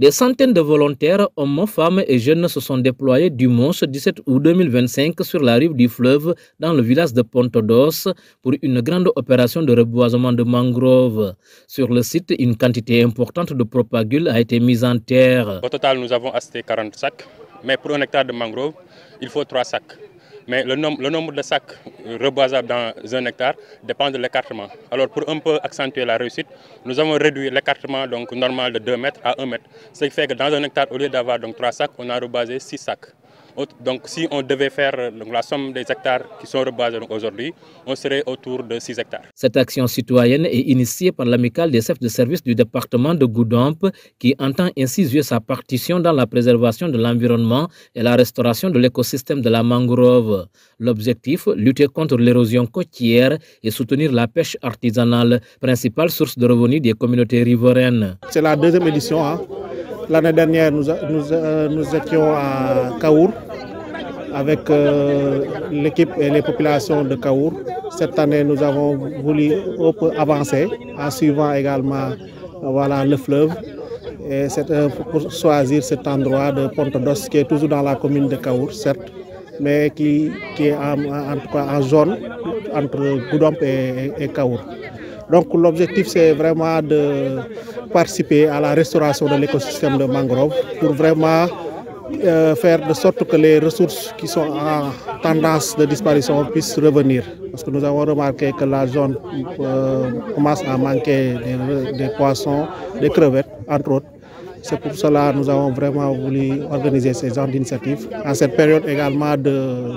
Des centaines de volontaires, hommes, femmes et jeunes se sont déployés dimanche 17 août 2025 sur la rive du fleuve dans le village de Pontodos pour une grande opération de reboisement de mangroves. Sur le site, une quantité importante de propagules a été mise en terre. Au total, nous avons acheté 40 sacs, mais pour un hectare de mangrove, il faut 3 sacs. Mais le nombre de sacs reboisables dans un hectare dépend de l'écartement. Alors pour un peu accentuer la réussite, nous avons réduit l'écartement normal de 2 mètres à 1 mètre. Ce qui fait que dans un hectare, au lieu d'avoir 3 sacs, on a reboisé 6 sacs. Donc si on devait faire la somme des hectares qui sont reboisés aujourd'hui, on serait autour de 6 hectares. Cette action citoyenne est initiée par l'amicale des chefs de service du département de Goudomp qui entend ainsi jouer sa partition dans la préservation de l'environnement et la restauration de l'écosystème de la mangrove. L'objectif, lutter contre l'érosion côtière et soutenir la pêche artisanale, principale source de revenus des communautés riveraines. C'est la deuxième édition. L'année dernière, nous étions à Kaour avec l'équipe et les populations de Kaour. Cette année, nous avons voulu avancer en suivant également le fleuve. Et c'est pour choisir cet endroit de Pontodos qui est toujours dans la commune de Kaour, certes, mais qui est en tout cas en zone entre Goudomp et Kaour. Donc l'objectif c'est vraiment de participer à la restauration de l'écosystème de mangrove pour vraiment faire de sorte que les ressources qui sont en tendance de disparition puissent revenir. Parce que nous avons remarqué que la zone commence à manquer des poissons, des crevettes entre autres. C'est pour cela que nous avons vraiment voulu organiser ces genres d'initiatives. En cette période également de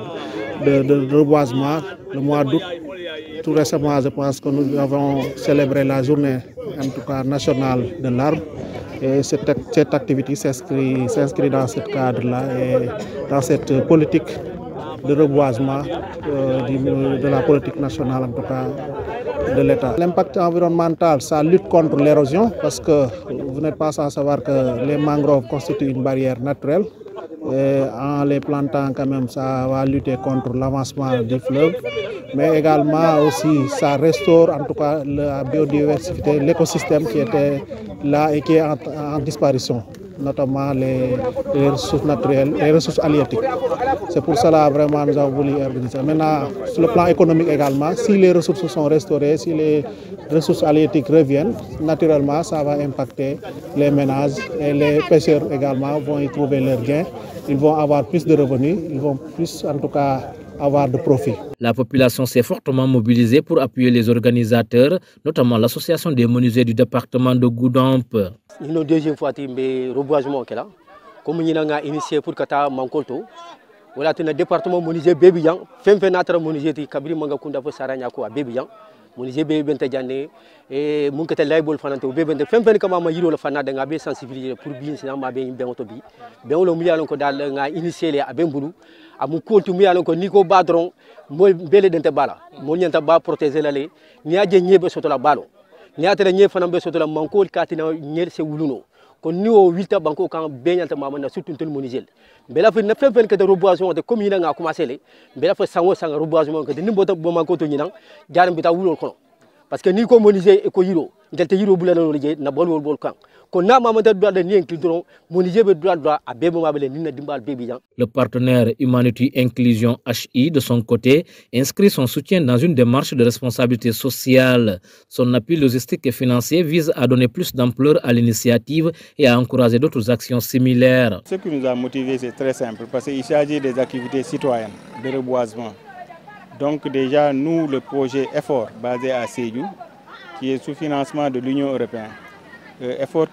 reboisement, le mois d'août, tout récemment, je pense que nous avons célébré la journée, en tout cas nationale de l'arbre. Et cette activité s'inscrit dans ce cadre-là et dans cette politique de reboisement de la politique nationale, en tout cas de l'État. L'impact environnemental, ça lutte contre l'érosion parce que vous n'êtes pas sans savoir que les mangroves constituent une barrière naturelle. Et en les plantant, quand même, ça va lutter contre l'avancement du fleuve, mais également aussi ça restaure en tout cas la biodiversité, l'écosystème qui était là et qui est en disparition, notamment les ressources naturelles, les ressources halieutiques. C'est pour cela vraiment nous avons voulu organiser. Maintenant, sur le plan économique également, si les ressources sont restaurées, si les ressources halieutiques reviennent, naturellement ça va impacter les ménages et les pêcheurs également vont y trouver leurs gains. Ils vont avoir plus de revenus, ils vont plus en tout cas avoir de profit. La population s'est fortement mobilisée pour appuyer les organisateurs, notamment l'association des menuisiers du département de Goudomp. Une deuxième fois, le reboisement est là. Comme nous avons initié pour Kata Mankolto, voilà le département menuisier Bébiyan, fait notre menuisier qui Kabri Mangakunda pour Saranyako à Bébiyan. Menuisier Bébiyan Tadjane et mon côté label fanante au Bébiyan, fait comme ma yiro le fanat d'un abbé sensibilisé pour bien sinon ma bien bentobi. Ben on l'a mis dans a initié les Abemboulou. À mon compte, nous avons Nico Badron, moi belé d'ente bala, moi n'y a pas protéger l'aller, n'y a gagné besoin de la balle, n'y a gagné fanam besoin de la manco, katina n'y c'est wuluno. Qu'on nous au 8 banco quand ben y'a maman surtout tout le monde gel. Mais la fin ne fait que de reboisement de communes à commencer, mais la fin sans reboisement que de n'importe bon manco to n'yang, gagne bita wulo kono. Parce que Nico Monisé et Koyiro, il était Hiro Boulano na bon volcan. Qu'on a maman de droit de nien qui dront, Monisé veut droit à Bébomabel Nina Dimbal Bébiyan. Le partenaire Humanity Inclusion HI, de son côté, inscrit son soutien dans une démarche de responsabilité sociale. Son appui logistique et financier vise à donner plus d'ampleur à l'initiative et à encourager d'autres actions similaires. Ce qui nous a motivés, c'est très simple, parce qu'il s'agit des activités citoyennes, de reboisement. Donc déjà, nous, le projet Effort, basé à Sédhiou, qui est sous financement de l'Union européenne, Effort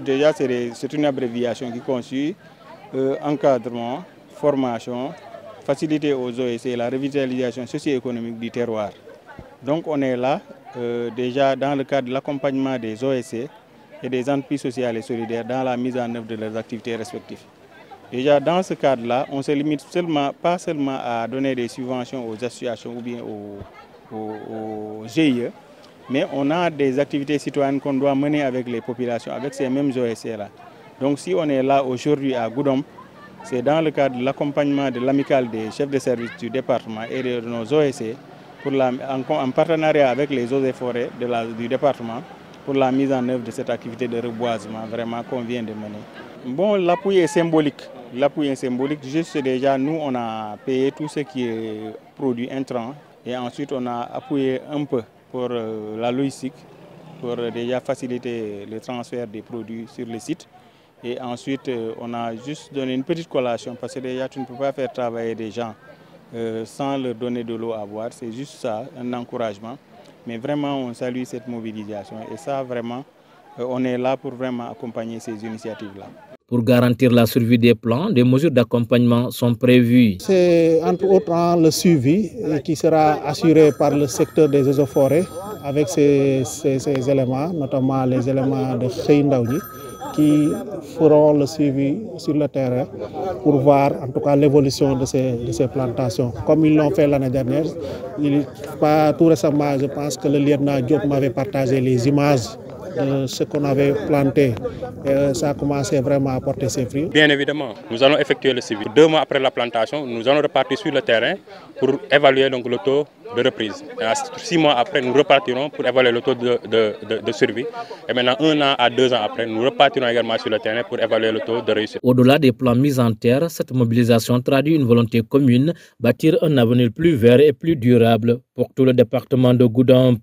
déjà c'est une abréviation qui constitue encadrement, formation, faciliter aux OSC la revitalisation socio-économique du terroir. Donc on est là déjà dans le cadre de l'accompagnement des OSC et des entreprises sociales et solidaires dans la mise en œuvre de leurs activités respectives. Déjà dans ce cadre-là, on ne se limite pas seulement à donner des subventions aux associations ou bien aux GIE, mais on a des activités citoyennes qu'on doit mener avec les populations, avec ces mêmes OSC-là. Donc si on est là aujourd'hui à Goudomp, c'est dans le cadre de l'accompagnement de l'amicale des chefs de service du département et de nos OSC, en partenariat avec les eaux et forêts du département, pour la mise en œuvre de cette activité de reboisement vraiment qu'on vient de mener. Bon, l'appui est symbolique. L'appui est symbolique. Juste déjà, nous, on a payé tout ce qui est produit intrant et ensuite on a appuyé un peu pour la logistique, pour déjà faciliter le transfert des produits sur le site. Et ensuite, on a juste donné une petite collation parce que déjà, tu ne peux pas faire travailler des gens sans leur donner de l'eau à boire. C'est juste ça, un encouragement. Mais vraiment, on salue cette mobilisation. Et ça, vraiment, on est là pour vraiment accompagner ces initiatives-là. Pour garantir la survie des plants, des mesures d'accompagnement sont prévues. C'est entre autres le suivi qui sera assuré par le secteur des eaux et forêts avec ces éléments, notamment les éléments de Kheïndaouni, qui feront le suivi sur le terrain pour voir en tout cas l'évolution de ces plantations. Comme ils l'ont fait l'année dernière, pas tout récemment, je pense que le lieutenant Diop m'avait partagé les images de ce qu'on avait planté. Et ça a commencé vraiment à porter ses fruits. Bien évidemment, nous allons effectuer le suivi. 2 mois après la plantation, nous allons repartir sur le terrain pour évaluer donc, le taux de reprise. Et 6 mois après, nous repartirons pour évaluer le taux de survie. Et maintenant, 1 an à 2 ans après, nous repartirons également sur le terrain pour évaluer le taux de réussite. Au-delà des plans mis en terre, cette mobilisation traduit une volonté commune, bâtir un avenir plus vert et plus durable pour tout le département de Goudomp.